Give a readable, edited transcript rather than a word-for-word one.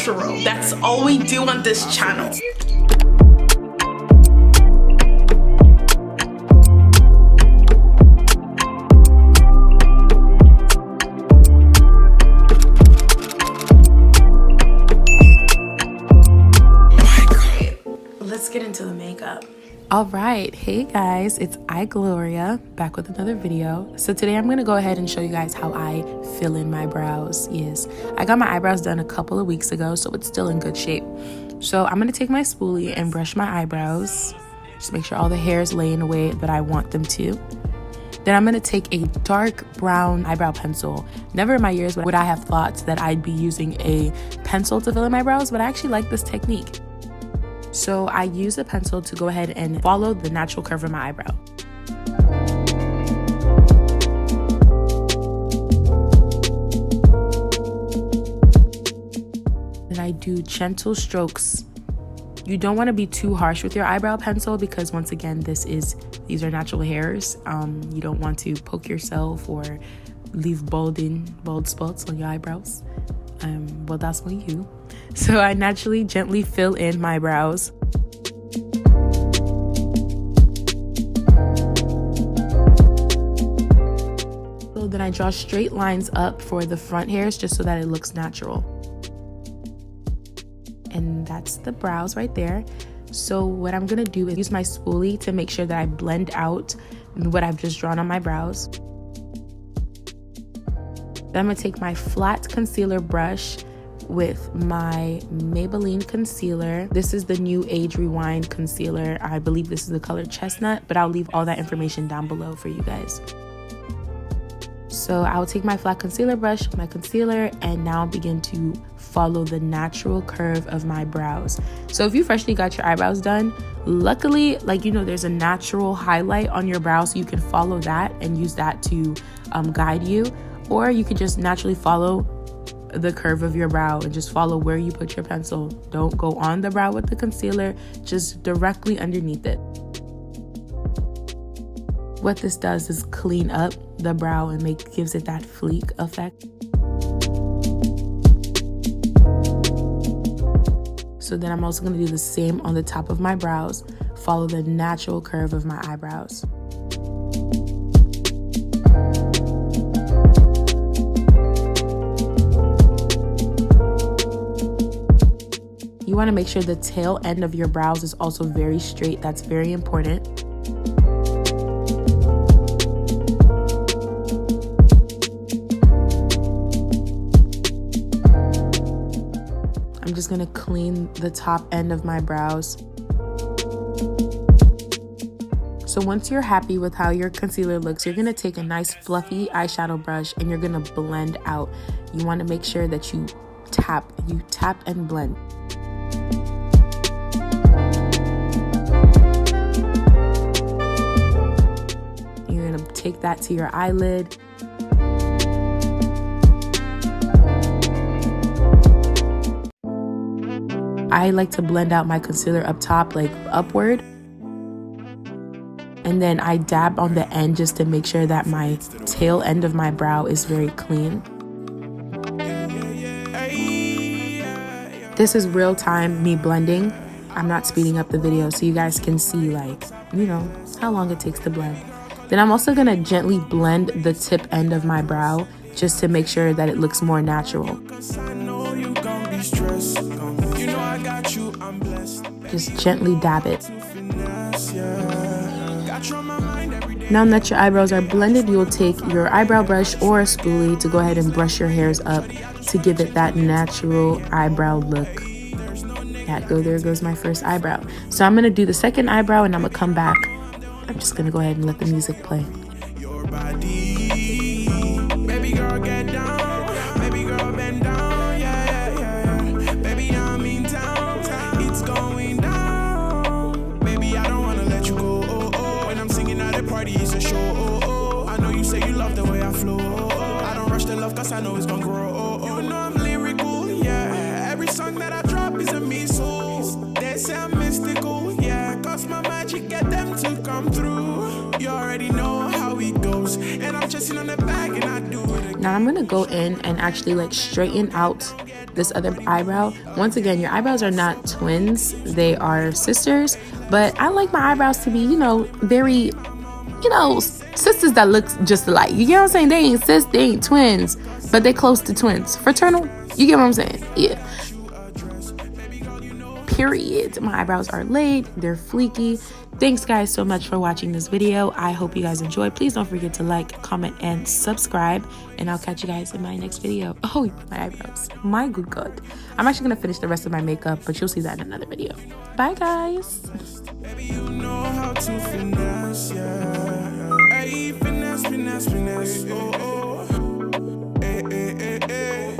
natural. That's all we do on this channel. Let's get into the makeup. All right, hey guys, it's iGloriaaa back with another video. So today I'm gonna go ahead and show you guys how I fill in my brows. Yes, I got my eyebrows done a couple of weeks ago, so it's still in good shape. So I'm gonna take my spoolie and brush my eyebrows. Just make sure all the hairs lay in the way that I want them to. Then I'm gonna take a dark brown eyebrow pencil. Never in my years would I have thought that I'd be using a pencil to fill in my brows, but I actually like this technique. So I use a pencil to go ahead and follow the natural curve of my eyebrow. And I do gentle strokes. You don't want to be too harsh with your eyebrow pencil because once again, these are natural hairs. You don't want to poke yourself or leave bald spots on your eyebrows. Well, that's on you. So I naturally gently fill in my brows. So then I draw straight lines up for the front hairs just so that it looks natural. And that's the brows right there. So what I'm gonna do is use my spoolie to make sure that I blend out what I've just drawn on my brows. Then I'm gonna take my flat concealer brush with my Maybelline concealer. This is the new Age Rewind concealer. I believe this is the color Chestnut, but I'll leave all that information down below for you guys. So I'll take my flat concealer brush, my concealer, and now begin to follow the natural curve of my brows. So if you freshly got your eyebrows done, luckily, there's a natural highlight on your brow, so you can follow that and use that to guide you. Or you could just naturally follow the curve of your brow and just follow where you put your pencil. Don't go on the brow with the concealer, just directly underneath it. What this does is clean up the brow and gives it that fleek effect. So then I'm also going to do the same on the top of my brows, follow the natural curve of my eyebrows. You want to make sure the tail end of your brows is also very straight. That's very important. I'm just going to clean the top end of my brows. So once you're happy with how your concealer looks, you're going to take a nice fluffy eyeshadow brush and you're going to blend out. You want to make sure that you tap and blend. Take that to your eyelid. I like to blend out my concealer up top, upward. And then I dab on the end just to make sure that my tail end of my brow is very clean. This is real time me blending. I'm not speeding up the video so you guys can see how long it takes to blend. Then I'm also going to gently blend the tip end of my brow just to make sure that it looks more natural. Just gently dab it. Now that your eyebrows are blended, you'll take your eyebrow brush or a spoolie to go ahead and brush your hairs up to give it that natural eyebrow look. There goes my first eyebrow. So I'm going to do the second eyebrow and I'm going to come back. I'm just gonna go ahead and let the music play. Your body, baby girl, get down, baby girl, bend down, yeah. Baby, I'm in town, it's going down. Baby, I don't wanna let you go, When I'm singing at a party, it's a show, I know you say you love the way I flow, I don't rush the love cause I know it's gonna grow, You know I'm lyrical, yeah. Every song that I drop is a missile. They say I'm mystical, yeah. Cause my magic get them to come through. You already know how it goes. And I'm chasing on the bag and I do it again. Now I'm gonna go in and actually straighten out this other eyebrow. Once again, your eyebrows are not twins, they are sisters, but I like my eyebrows to be, you know, very, you know, sisters that look just alike. You get what I'm saying? They ain't sis, they ain't twins, but they close to twins. Fraternal, you get what I'm saying? Yeah. Period. My eyebrows are laid, they're fleeky. Thanks guys so much for watching this video. I hope you guys enjoyed. Please don't forget to like, comment, and subscribe, and I'll catch you guys in my next video. Oh, my eyebrows, my good god. I'm actually gonna finish the rest of my makeup, but you'll see that in another video. Bye guys. Baby, you know how to finesse, yeah. Hey, finesse, finesse, finesse. Oh, oh. Hey, hey, hey, hey.